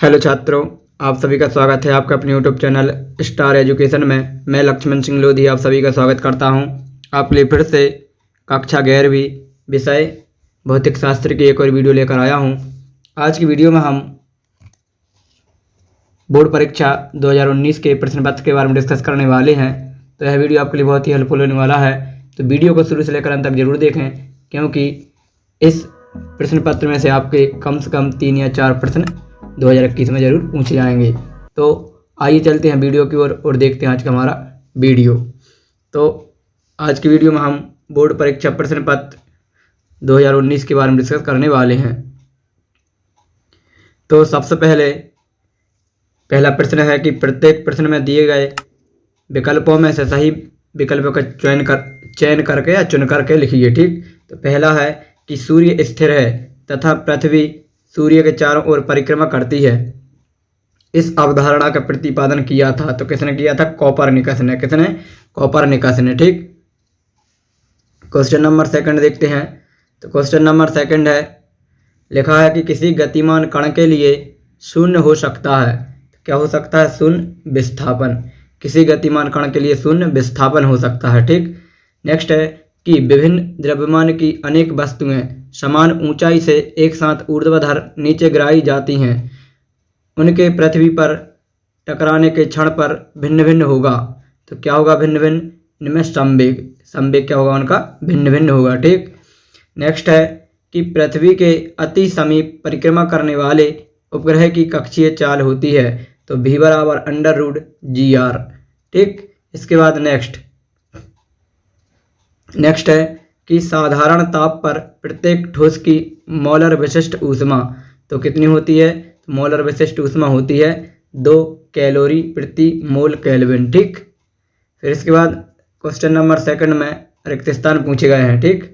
Hello छात्रों, आप सभी का स्वागत है आपका अपने यूट्यूब चैनल स्टार एजुकेशन में। मैं लक्ष्मण सिंह लोधी आप सभी का स्वागत करता हूं। आपके लिए फिर से कक्षा 11वीं विषय भौतिक शास्त्र की एक और वीडियो लेकर आया हूं। आज की वीडियो में हम बोर्ड परीक्षा 2019 के प्रश्न पत्र के बारे में डिस्कस करने वाले हैं। तो यह वीडियो आपके लिए बहुत ही हेल्पफुल होने वाला है, तो वीडियो को शुरू से लेकर अंत तक जरूर देखें, क्योंकि इस प्रश्न पत्र में से आपके कम से कम 3 या 4 प्रश्न 2021 में जरूर पूछे जाएंगे। तो आइए चलते हैं वीडियो की ओर और देखते हैं आज का हमारा वीडियो। तो आज की वीडियो में हम बोर्ड परीक्षा प्रश्न पत्र 2019 के बारे में डिस्कस करने वाले हैं। तो सबसे पहला प्रश्न है कि प्रत्येक प्रश्न में दिए गए विकल्पों में से सही विकल्प का चयन करके या चुन करके लिखिए। ठीक, तो पहला है कि सूर्य स्थिर है तथा पृथ्वी सूर्य के चारों ओर परिक्रमा करती है। इस अवधारणा का प्रतिपादन किया था, तो किसने किया था? कोपरनिकस ने। किसने? कोपरनिकस ने। ठीक, क्वेश्चन नंबर सेकंड देखते हैं। तो क्वेश्चन नंबर सेकंड है, लिखा है कि किसी गतिमान कण के लिए शून्य हो सकता है। क्या हो सकता है? शून्य विस्थापन। किसी गतिमान कण के लिए शून्य विस्थापन हो सकता है। ठीक, नेक्स्ट है कि विभिन्न द्रव्यमान की अनेक वस्तुएं समान ऊंचाई से एक साथ ऊर्ध्वाधर नीचे गिराई जाती हैं, उनके पृथ्वी पर टकराने के क्षण पर भिन्न भिन्न होगा। तो क्या होगा भिन्न भिन्न? इनमें संवेग क्या होगा? उनका भिन्न भिन्न होगा। ठीक, नेक्स्ट है कि पृथ्वी के अति समीप परिक्रमा करने वाले उपग्रह की कक्षीय चाल होती है, तो v = √gr। ठीक, इसके बाद नेक्स्ट है कि साधारण ताप पर प्रत्येक ठोस की मोलर विशिष्ट ऊष्मा तो कितनी होती है? तो मोलर विशिष्ट ऊष्मा होती है 2 कैलोरी प्रति मोल केल्विन। ठीक, फिर इसके बाद क्वेश्चन नंबर सेकंड में रिक्त स्थान पूछे गए हैं। ठीक,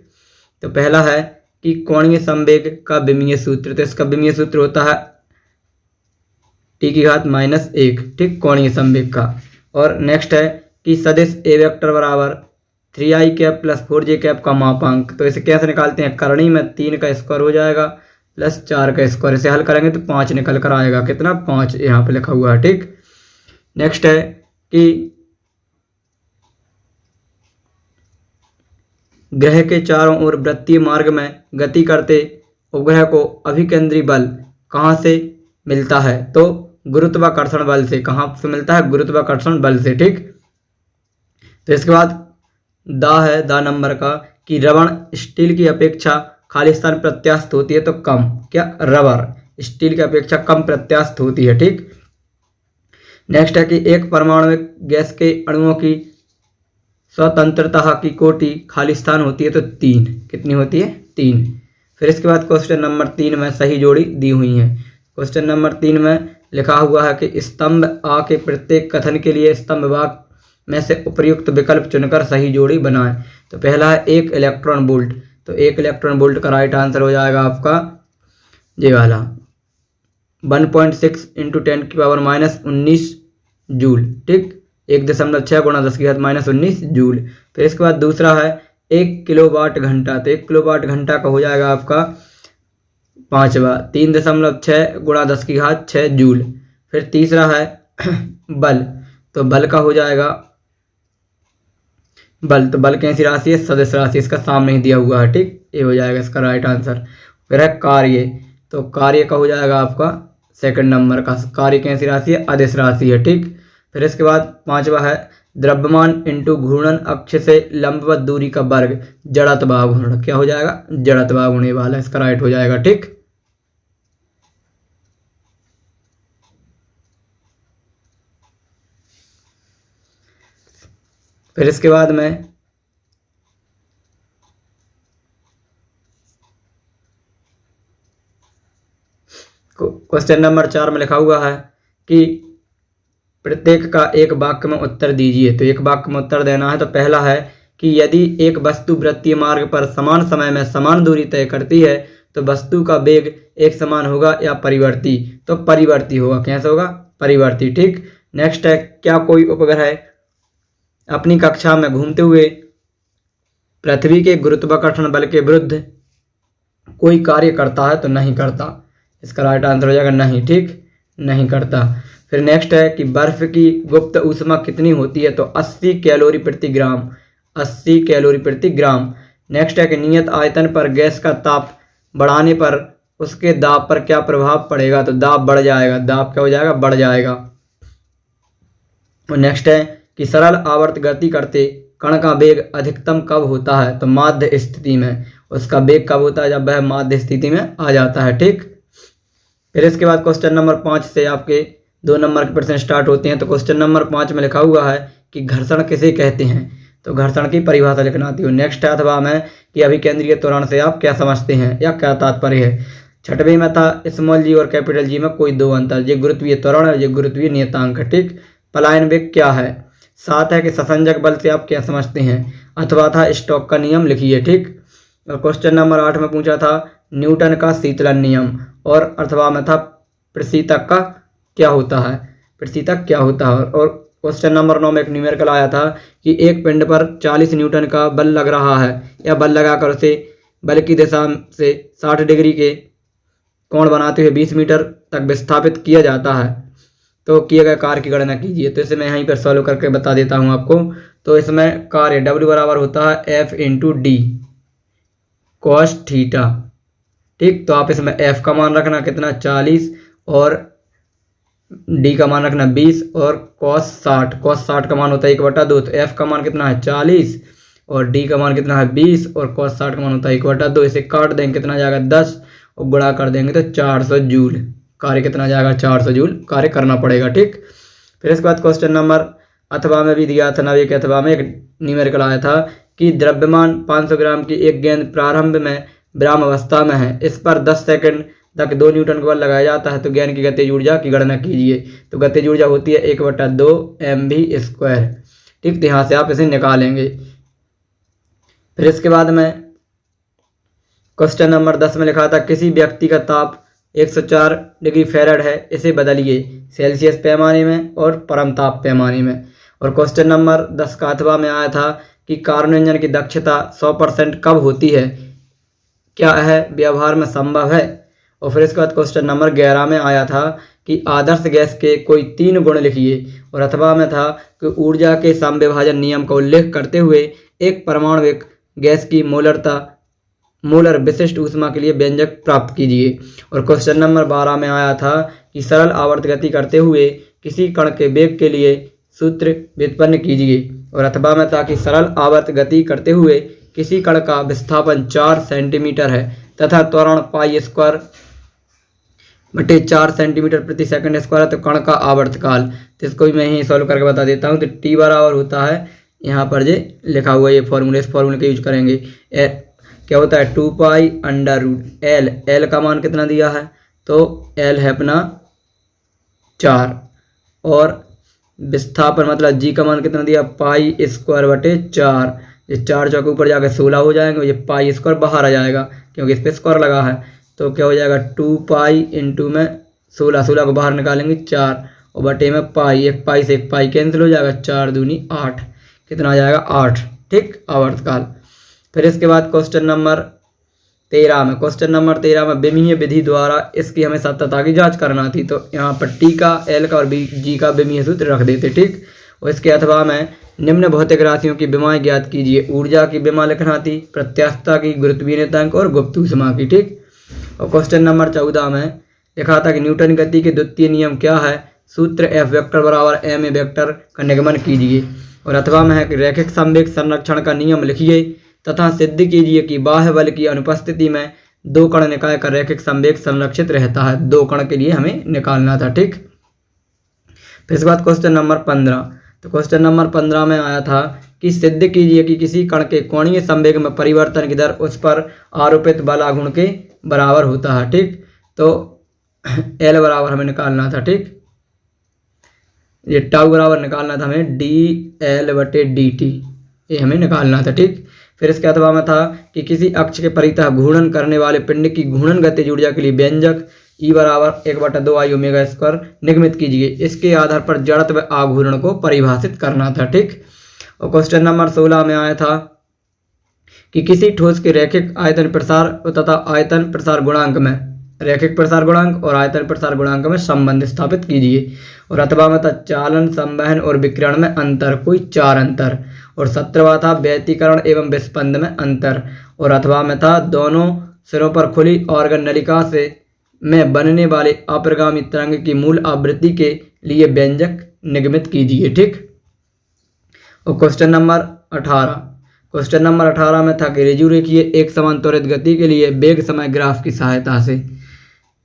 तो पहला है कि कोणीय संवेग का विमीय सूत्र। तो इसका विमीय सूत्र होता है T⁻⁻1। ठीक, कोणीय संवेग का। और नेक्स्ट है कि सदिश A वेक्टर बराबर 3i cap plus 4j cap का मापांक। तो इसे कैसे निकालते हैं? करणी में 3 का स्क्वायर हो जाएगा प्लस 4 का स्क्वायर। इसे हल करेंगे तो 5 निकल कर आएगा। कितना? 5 यहाँ पे लिखा हुआ है। ठीक, नेक्स्ट है कि ग्रह के चारों ओर वृत्तीय मार्ग में गति करते उपग्रह को अभिकेंद्री बल कहाँ से मिलता है? तो गुरुत्वाकर्षण बल से। कहाँ से मिलता है? गुरुत्वाकर्षण बल से। ठीक, तो इसके बाद दा नंबर का कि रबड़ स्टील की अपेक्षा खाली स्थान प्रत्यास्थ होती है, तो कम। क्या? रबर स्टील की अपेक्षा कम प्रत्यास्थ होती है। ठीक, नेक्स्ट है कि एक परमाणुविक गैस के अणुओं की स्वतंत्रता की कोटि खाली स्थान होती है, तो 3। कितनी होती है? 3। फिर इसके बाद क्वेश्चन नंबर 3 में सही जोड़ी दी हुई है। क्वेश्चन नंबर 3 में लिखा हुआ है कि स्तंभ आ के प्रत्येक कथन के लिए स्तंभ भाग में से उपयुक्त विकल्प चुनकर सही जोड़ी बनाएं। तो पहला है 1 इलेक्ट्रॉन वोल्ट। तो 1 इलेक्ट्रॉन वोल्ट का राइट आंसर हो जाएगा आपका ये वाला 1.6 × 10⁻⁻19 जूल। ठीक, 1.6 × 10⁻⁻19 जूल। फिर इसके बाद दूसरा है 1 किलोवाट घंटा। तो 1 किलोवाट घंटा का हो जाएगा आपका 5वां 3.6 × 10⁻6 जूल। फिर तीसरा है बल। तो बल का हो जाएगा तो बल कैसी राशि है? सदिश राशि। इसका सामने ही दिया हुआ है। ठीक, ये हो जाएगा इसका राइट आंसर। फिर है कार्य। तो कार्य का हो जाएगा आपका सेकंड नंबर का। कार्य कैसी राशि है? अदिश राशि है। ठीक, फिर इसके बाद 5वां है द्रव्यमान इंटू घूर्णन अक्ष से लंबवत दूरी का वर्ग जड़त्व घूर्णन। क्या हो जाएगा? जड़त्व होने वाला। इसका राइट हो जाएगा। ठीक, फिर इसके बाद में क्वेश्चन नंबर 4 में लिखा हुआ है कि प्रत्येक का एक वाक्य में उत्तर दीजिए। तो एक वाक्य में उत्तर देना है। तो पहला है कि यदि एक वस्तु वृत्तीय मार्ग पर समान समय में समान दूरी तय करती है तो वस्तु का वेग एक समान होगा या परिवर्ती? तो परिवर्ती होगा। कैसे होगा? परिवर्ती। ठीक, नेक्स्ट है क्या कोई उपग्रह अपनी कक्षा में घूमते हुए पृथ्वी के गुरुत्वाकर्षण बल के विरुद्ध कोई कार्य करता है? तो नहीं करता। इसका राइट आंसर हो जाएगा नहीं। ठीक, नहीं करता। फिर नेक्स्ट है कि बर्फ की गुप्त ऊष्मा कितनी होती है, तो 80 कैलोरी प्रति ग्राम, 80 कैलोरी प्रति ग्राम। नेक्स्ट है कि नियत आयतन पर गैस का ताप बढ़ाने पर उसके दाब पर क्या प्रभाव पड़ेगा, तो दाब बढ़ जाएगा, दाब क्या हो जाएगा, बढ़ जाएगा। और नेक्स्ट है कि सरल आवर्त गति करते कण का वेग अधिकतम कब होता है, तो माध्य स्थिति में। उसका वेग कब होता है, जब वह माध्य स्थिति में आ जाता है। ठीक, फिर इसके बाद क्वेश्चन नंबर 5 से आपके 2 नंबर के प्रश्न स्टार्ट होते हैं। तो क्वेश्चन नंबर 5 में लिखा हुआ है कि घर्षण किसे कहते हैं, तो घर्षण की परिभाषा लिखना आती है। नेक्स्ट है अथवा में कि अभिकेंद्रीय त्वरण से आप क्या समझते हैं या क्या तात्पर्य है। छठवें में था स्मॉल जी और कैपिटल जी में कोई दो अंतर, ये गुरुत्वीय त्वरण है, ये गुरुत्वीय नियतांक है। ठीक, पलायन वेग क्या है। 7 है कि ससंजक बल से आप क्या समझते हैं, अथवा था स्टोक का नियम लिखिए। ठीक, और क्वेश्चन नंबर 8 में पूछा था न्यूटन का शीतलन नियम, और अथवा में था प्रशीतक का क्या होता है, प्रशीतक क्या होता है। और क्वेश्चन नंबर 9 में एक न्यूमेरिकल आया था कि एक पिंड पर 40 न्यूटन का बल लग रहा है या बल लगाकर उसे बल की दिशा से 60 डिग्री के कोण बनाते हुए 20 मीटर तक विस्थापित किया जाता है, तो किए गए कार्य की गणना कीजिए। तो इसे मैं यहीं पर सॉल्व करके बता देता हूं आपको। तो इसमें कार्य W बराबर होता है F into D cos theta. ठीक, तो आप इसमें F का मान रखना कितना 40 और डी का मान रखना 20 और cos 60, cos 60 का मान होता है 1/2। तो F का मान कितना है 40 और डी का मान कितना है 20 और cos 60 का मान होता है 1/2। इसे काट देंगे कितना जाएगा 10 और गुणा कर देंगे तो 400 जूल। कार्य कितना जाएगा 400 जूल कार्य करना पड़ेगा। ठीक, फिर इसके बाद क्वेश्चन नंबर अथवा में भी दिया था, नवे के अथवा में एक न्यूमेरिकल आया था कि द्रव्यमान 500 ग्राम की एक गेंद प्रारंभ में विराम अवस्था में है, इस पर 10 सेकंड तक 2 न्यूटन का बल लगाया जाता है, तो गेंद की गतिज ऊर्जा की गणना कीजिए। तो गतिज ऊर्जा होती है 1/2 mv²। ठीक, तो यहाँ से आप इसे निकालेंगे। फिर इसके बाद में क्वेश्चन नंबर 10 में लिखा था किसी व्यक्ति का ताप 104 डिग्री फ़ारेनहाइट है, इसे बदलिए सेल्सियस पैमाने में और परम ताप पैमाने में। और क्वेश्चन नंबर 10 का अथवा में आया था कि कार्बन इंजन की दक्षता 100% कब होती है, क्या यह व्यवहार में संभव है। और फिर इसके बाद क्वेश्चन नंबर 11 में आया था कि आदर्श गैस के कोई 3 गुण लिखिए। और अथवा में था कि ऊर्जा के समविभाजन नियम का उल्लेख करते हुए एक परमाणुविक गैस की मोलर विशिष्ट ऊष्मा के लिए व्यंजक प्राप्त कीजिए। और क्वेश्चन नंबर 12 में आया था कि सरल आवर्त गति करते हुए किसी कण के वेग के लिए सूत्र व्युत्पन्न कीजिए। और अथवा में था कि सरल आवर्त गति करते हुए किसी कण का विस्थापन 4 सेंटीमीटर है तथा त्वरण π²/4 सेंटीमीटर प्रति सेकंड स्क्वायर है, तो कण का आवर्तकाल। तो इसको भी मैं यही सॉल्व करके बता देता हूँ। तो T बराबर होता है, यहाँ पर ये लिखा हुआ है ये फॉर्मूला, इस फॉर्मूले का यूज करेंगे। क्या होता है 2π√L, L का मान कितना दिया है, तो L है अपना 4 और विस्थापन मतलब G का मान कितना दिया π²/4। ये 4 चौके ऊपर जाकर 16 हो जाएंगे, ये π² बाहर आ जाएगा क्योंकि इस पर स्क्वायर लगा है। तो क्या हो जाएगा 2π इंटू में 16 को बाहर निकालेंगे 4 और बटे में पाई, एक पाई से एक पाई कैंसिल हो जाएगा, 4 दूनी 8, कितना आ जाएगा 8। ठीक, आवर्तकाल। फिर इसके बाद क्वेश्चन नंबर 13 में विमीय विधि द्वारा इसकी हमें सत्यता की जांच करना थी। तो यहाँ पर T का, L का और G का विमीय सूत्र रख देते। ठीक, और इसके अथवा में निम्न भौतिक राशियों की विमाएं ज्ञात कीजिए। ऊर्जा की विमा लिखना थी, प्रत्यास्थता की, गुरुत्वीय नियतांक और गुप्त ऊष्मा की। ठीक, और क्वेश्चन नंबर 14 में लिखा था कि न्यूटन गति के द्वितीय नियम क्या है, सूत्र F वेक्टर बराबर ma वेक्टर का निगमन कीजिए। और अथवा में है कि रैखिक संवेग संरक्षण का नियम लिखिए तथा सिद्ध कीजिए कि बाह्य बल की अनुपस्थिति में 2 कण निकाय का रैखिक संवेग संरक्षित रहता है। 2 कण के लिए हमें निकालना था। ठीक, फिर इसके बाद क्वेश्चन नंबर 15। तो क्वेश्चन नंबर 15 में आया था कि सिद्ध कीजिए कि किसी कण के कोणीय संवेग में परिवर्तन की दर उस पर आरोपित बल आघूर्ण के बराबर होता है। ठीक, तो L बराबर हमें निकालना था। ठीक, ये टाउ बराबर निकालना था हमें dL/dt, ये हमें निकालना था। ठीक, फिर इसके अथवा में था कि किसी अक्ष के परितः घूर्णन करने वाले पिंड की घूर्णन गतिज ऊर्जा के लिए व्यंजक E बराबर 1/2I² निगमित कीजिए। इसके आधार पर जड़त्व आघूर्ण को परिभाषित करना था। ठीक, और क्वेश्चन नंबर 16 में आया था कि किसी ठोस के रैखिक आयतन प्रसार तथा आयतन प्रसार गुणांक में रैखिक प्रसार गुणांक और आयतन प्रसार गुणांक में संबंध स्थापित कीजिए। और अथवा में था चालन, संवहन और विकिरण में अंतर, कोई 4 अंतर। और 17वां था व्यतिकरण एवं विस्पंद में अंतर। और अथवा में था दोनों सिरों पर खुली ऑर्गन नलिका से में बनने वाले अपरिगामी तरंग की मूल आवृत्ति के लिए व्यंजक निगमित कीजिए। ठीक। और क्वेश्चन नंबर 18 में था कि ऋजुरेखीय एक समान त्वरित गति के लिए वेग समय ग्राफ की सहायता से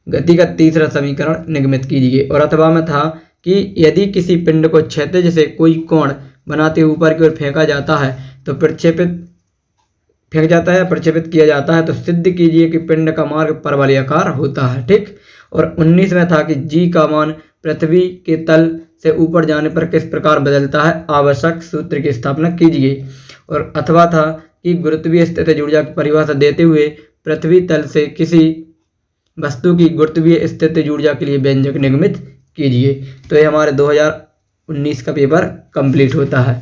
गति का तीसरा समीकरण निगमित कीजिए। और अथवा में था कि यदि किसी पिंड को क्षैतिज से कोई कोण बनाते ऊपर की ओर फेंका जाता है तो प्रक्षेपित किया जाता है तो सिद्ध कीजिए कि पिंड का मार्ग परवलयाकार होता है। ठीक। और 19 में था कि जी का मान पृथ्वी के तल से ऊपर जाने पर किस प्रकार बदलता है, आवश्यक सूत्र की स्थापना कीजिए। और अथवा था कि गुरुत्वीय स्थितिज ऊर्जा की परिभाषा देते हुए पृथ्वी तल से किसी वस्तु की गुरुत्वीय स्थितिज ऊर्जा के लिए व्यंजक निगमित कीजिए। तो ये हमारे 2019 का पेपर कंप्लीट होता है।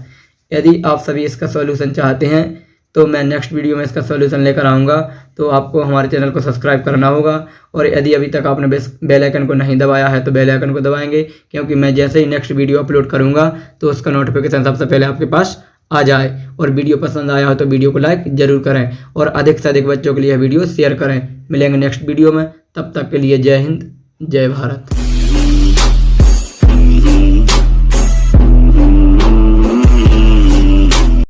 यदि आप सभी इसका सॉल्यूशन चाहते हैं तो मैं नेक्स्ट वीडियो में इसका सॉल्यूशन लेकर आऊँगा। तो आपको हमारे चैनल को सब्सक्राइब करना होगा और यदि अभी तक आपने बेल आइकन को नहीं दबाया है तो बेल आइकन को दबाएंगे, क्योंकि मैं जैसे ही नेक्स्ट वीडियो अपलोड करूँगा तो उसका नोटिफिकेशन सबसे पहले आपके पास आ जाए। और वीडियो पसंद आया हो तो वीडियो को लाइक जरूर करें और अधिक से अधिक बच्चों के लिए वीडियो शेयर करें। मिलेंगे नेक्स्ट वीडियो में, तब तक के लिए जय हिंद, जय भारत।